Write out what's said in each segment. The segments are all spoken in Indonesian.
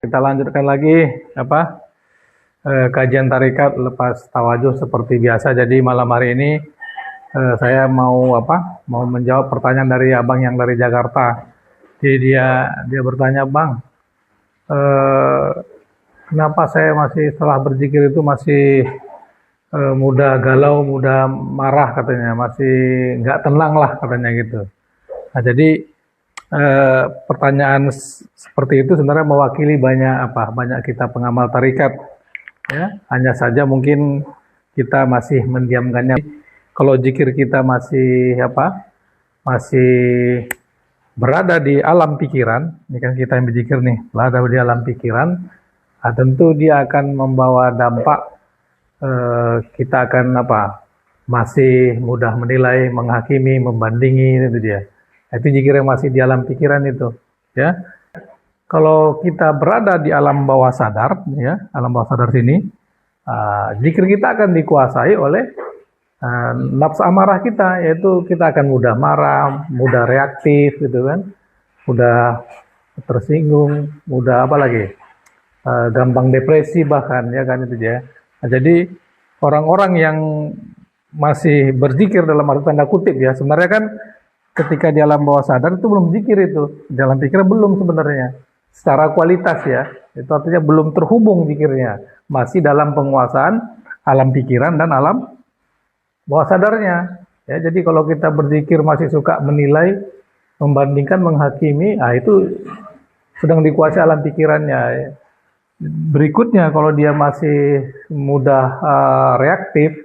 kita lanjutkan lagi kajian tarikat lepas tawajuh seperti biasa. Jadi malam hari ini saya mau menjawab pertanyaan dari abang yang dari Jakarta. Jadi dia bertanya, "Bang, kenapa saya masih setelah berzikir itu masih mudah galau, mudah marah," katanya, "masih nggak tenang lah," katanya gitu. Nah, jadi pertanyaan seperti itu sebenarnya mewakili banyak kita pengamal tarikat, ya. Hanya saja mungkin kita masih mendiamkannya. Kalau zikir kita masih berada di alam pikiran, ini kan kita yang berzikir nih, berada di alam pikiran, tentu dia akan membawa dampak, kita akan masih mudah menilai, menghakimi, membandingi, itu dia. Itu zikir yang masih di alam pikiran itu, ya. Kalau kita berada di alam bawah sadar, ya, alam bawah sadar sini, zikir kita akan dikuasai oleh nafsu amarah kita, yaitu kita akan mudah marah, mudah reaktif, gitu kan, mudah tersinggung, mudah gampang depresi bahkan, ya kan, itu dia. Nah, jadi orang-orang yang masih berzikir dalam arti tanda kutip, ya, sebenarnya kan ketika di alam bawah sadar itu belum zikir, itu dalam pikiran belum sebenarnya secara kualitas, ya, itu artinya belum terhubung zikirnya, masih dalam penguasaan alam pikiran dan alam bawah sadarnya, ya. Jadi kalau kita berzikir masih suka menilai, membandingkan, menghakimi, itu sedang dikuasai alam pikirannya. Berikutnya kalau dia masih mudah reaktif,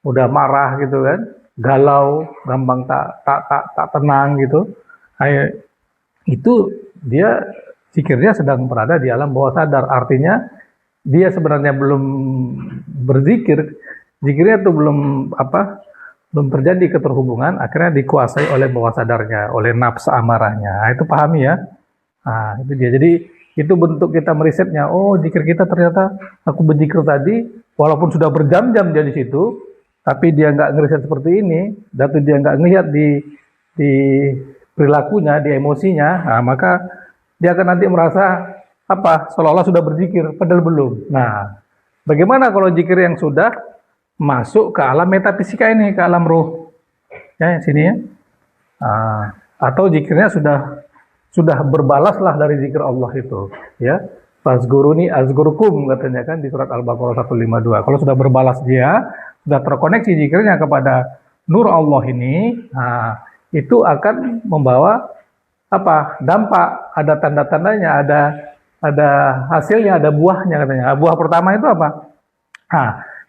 mudah marah gitu kan, galau, gampang tak tenang gitu, itu dia zikirnya sedang berada di alam bawah sadar. Artinya dia sebenarnya belum berzikir, zikirnya itu belum terjadi keterhubungan, akhirnya dikuasai oleh bawah sadarnya, oleh nafsu amarahnya. Nah, itu pahami, ya. Nah, itu dia. Jadi itu bentuk kita merisetnya. Oh, zikir kita ternyata aku berzikir tadi, walaupun sudah berjam-jam dia di situ, tapi dia nggak ngeriset seperti ini, dan dia nggak ngelihat di perilakunya, di emosinya, maka dia akan nanti merasa seolah-olah sudah berzikir, padahal belum. Nah, bagaimana kalau zikir yang sudah masuk ke alam metafisika ini, ke alam ruh, ya, sini, ya, atau zikirnya sudah berbalaslah dari zikir Allah itu, ya. Fazguruni azgurukum, katanya kan di surat Al-Baqarah 152. Kalau sudah berbalas dia, sudah terkoneksi zikirnya kepada nur Allah ini, itu akan membawa dampak, ada tanda-tandanya, ada hasilnya, ada buahnya, katanya. Buah pertama itu apa?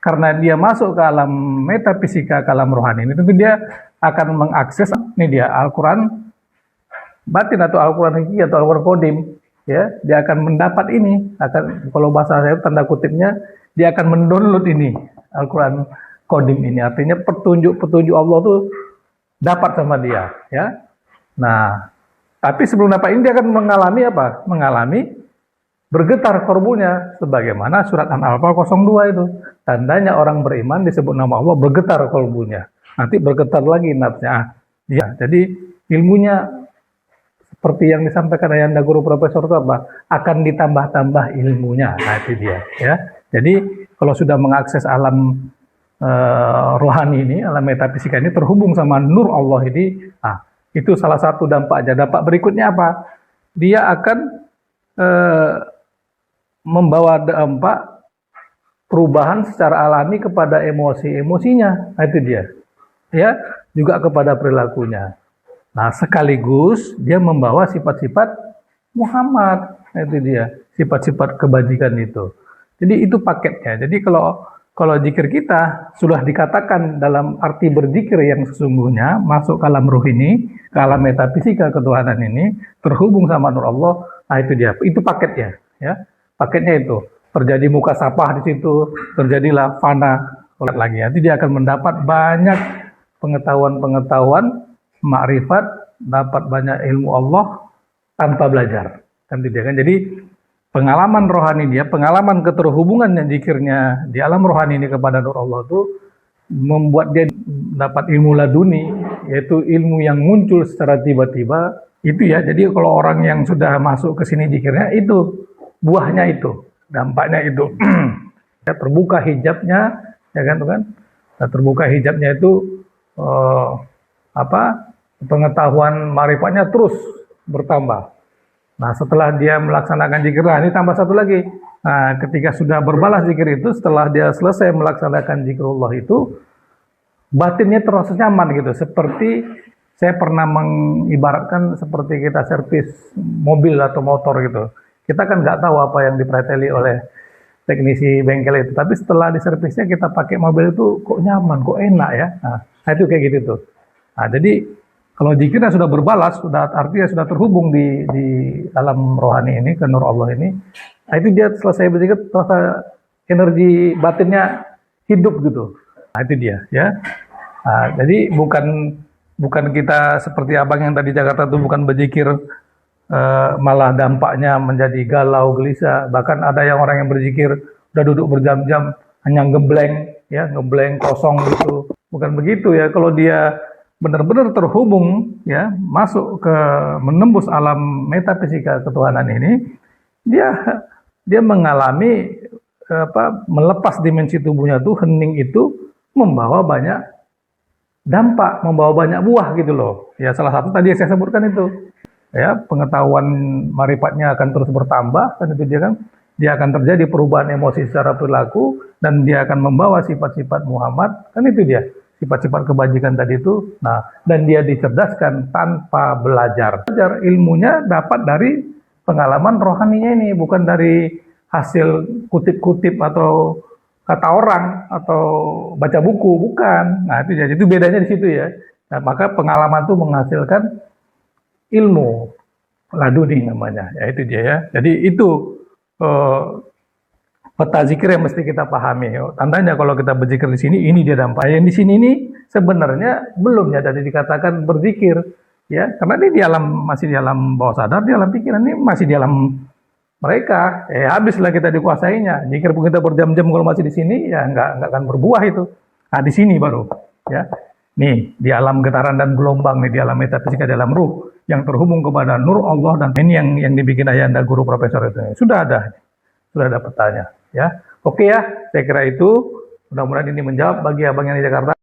Karena dia masuk ke alam metafisika, ke alam rohani ini, tentu dia akan mengakses Al-Quran batin atau Al-Quran hakiki atau Al-Quran kodim. Ya, dia akan mendapat ini, kalau bahasa saya tanda kutipnya, dia akan mendownload ini Al-Quran kodim ini, artinya petunjuk Allah tuh dapat sama dia, ya. Nah, tapi sebelum dapat ini dia akan mengalami bergetar kolbunya, sebagaimana surat An-Anfal 02 itu, tandanya orang beriman disebut nama Allah, bergetar kolbunya, nanti bergetar lagi nafsnya, ya. Jadi ilmunya seperti yang disampaikan Ayanda Guru Profesor itu akan ditambah-tambah ilmunya. Nah, itu dia, ya. Jadi kalau sudah mengakses alam rohani ini, alam metafisika ini, terhubung sama nur Allah ini, itu salah satu dampaknya. Dampak berikutnya apa? Dia akan membawa dampak perubahan secara alami kepada emosinya. Nah, itu dia, ya, juga kepada perilakunya. Nah, sekaligus dia membawa sifat-sifat Muhammad, itu dia, sifat-sifat kebajikan itu. Jadi itu paketnya. Jadi kalau zikir kita sudah dikatakan dalam arti berzikir yang sesungguhnya, masuk ke alam ruh ini, ke alam metafisika ketuhanan ini, terhubung sama nur Allah, nah itu dia, itu paketnya, ya. Paketnya itu terjadi muka sapah di situ, terjadilah fana lagi. Nanti dia akan mendapat banyak pengetahuan, makrifat, dapat banyak ilmu Allah tanpa belajar, kan tidak, kan? Jadi pengalaman rohani dia, pengalaman keterhubungan yang zikirnya di alam rohani ini kepada nur Allah itu membuat dia dapat ilmu laduni, yaitu ilmu yang muncul secara tiba-tiba, itu, ya. Jadi kalau orang yang sudah masuk ke sini zikirnya itu buahnya itu, dampaknya itu. Ya, terbuka hijabnya, ya kan, tuh kan? Nah, terbuka hijabnya itu apa? Pengetahuan marifatnya terus bertambah. Nah, setelah dia melaksanakan zikir, nah ini tambah satu lagi. Nah, ketika sudah berbalas zikir itu, setelah dia selesai melaksanakan zikrullah itu, batinnya terasa nyaman gitu. Seperti saya pernah mengibaratkan seperti kita servis mobil atau motor gitu. Kita kan nggak tahu apa yang dipreteli oleh teknisi bengkel itu. Tapi setelah diservisnya kita pakai mobil itu kok nyaman, kok enak ya. Nah, itu kayak gitu tuh. Nah, jadi kalau zikirnya sudah berbalas, sudah artinya sudah terhubung di alam rohani ini, ke nur Allah ini, nah itu dia selesai berzikir, terasa energi batinnya hidup gitu. Nah itu dia, ya. Nah, jadi bukan kita seperti abang yang tadi Jakarta itu bukan berzikir malah dampaknya menjadi galau, gelisah. Bahkan ada yang orang yang berzikir udah duduk berjam-jam hanya ngebleng, ya ngebleng kosong gitu. Bukan begitu ya. Kalau dia benar-benar terhubung ya masuk ke menembus alam metafisika ketuhanan ini, dia mengalami melepas dimensi tubuhnya tuh, hening itu membawa banyak dampak, membawa banyak buah gitu loh. Ya salah satu tadi yang saya sebutkan itu. Ya, pengetahuan marifatnya akan terus bertambah, kan itu dia akan terjadi perubahan emosi secara perilaku dan dia akan membawa sifat-sifat Muhammad, kan itu dia. Sifat-sifat kebajikan tadi itu, nah, dan dia dicerdaskan tanpa belajar. Belajar ilmunya dapat dari pengalaman rohaninya ini, bukan dari hasil kutip-kutip atau kata orang atau baca buku, bukan. Nah, itu bedanya di situ ya. Nah, maka pengalaman itu menghasilkan ilmu laduni namanya, ya itu dia ya. Jadi itu peta zikir yang mesti kita pahami. Tandanya kalau kita berzikir di sini, ini dia dampak. Yang di sini ini sebenarnya belum ya tadi dikatakan berzikir, ya, karena ini masih di alam bawah sadar, di alam pikiran, ini masih di alam mereka. Habislah kita dikuasainya. Zikir pun kita berjam-jam kalau masih di sini, ya nggak akan berbuah itu. Nah di sini baru, ya. Nih di alam getaran dan gelombang, nih di alam metafisika, di alam ruh yang terhubung kepada nur Allah, dan ini yang dibikin ayahanda guru profesor itu. Sudah ada petanya. Ya, oke ya, saya kira itu. Mudah-mudahan ini menjawab bagi abang yang di Jakarta.